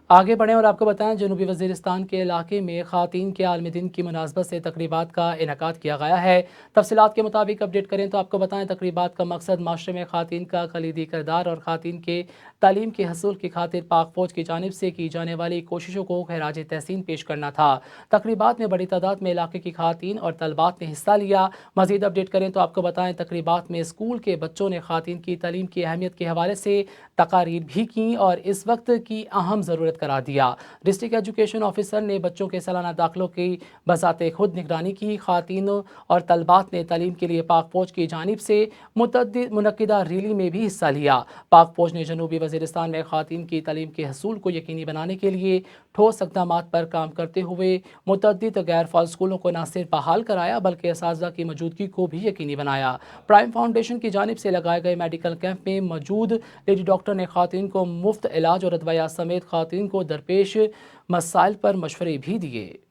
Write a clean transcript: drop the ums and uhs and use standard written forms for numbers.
آگے بڑھیں اور آپ کو بتائیں جنوبی وزیرستان کے علاقے میں خواتین کے عالمی دن کی مناسبت سے تقریبات کا انعقاد کیا گیا ہے۔ تفصیلات کے مطابق اپڈیٹ کریں تو آپ کو بتائیں تقریبات کا مقصد معاشرے میں خواتین کا کلیدی کردار اور خواتین کے تعلیم کے حصول کی خاطر پاک فوج کی جانب سے کی جانے والی کوششوں کو خراج تحسین پیش کرنا تھا۔ تقریبات میں بڑی تعداد میں علاقے کی خواتین اور طلبات نے حصہ لیا۔ مزید اپڈیٹ کریں تو آپ کو بتائیں تقریبات میں اسکول کے بچوں نے خواتین کی تعلیم کی اہمیت کے حوالے سے تقاریر بھی کیں اور اس وقت کی اہم ضرورت قرار دیا۔ ڈسٹرکٹ ایجوکیشن آفیسر نے بچوں کے سالانہ داخلوں کی بذات خود نگرانی کی۔ خواتین اور طلبات نے تعلیم کے لیے پاک فوج کی جانب سے متعدد منعقدہ ریلی میں بھی حصہ لیا۔ پاک فوج نے جنوبی وزیرستان میں خواتین کی تعلیم کے حصول کو یقینی بنانے کے لیے ٹھوس اقدامات پر کام کرتے ہوئے متعدد غیر فعال اسکولوں کو نہ صرف بحال کرایا بلکہ اساتذہ کی موجودگی کو بھی یقینی بنایا۔ پرائم فاؤنڈیشن کی جانب سے لگائے گئے میڈیکل کیمپ میں موجود لیڈی ڈاکٹر نے خواتین کو مفت علاج اور ادویات سمیت خواتین کو درپیش مسائل پر مشورے بھی دیے۔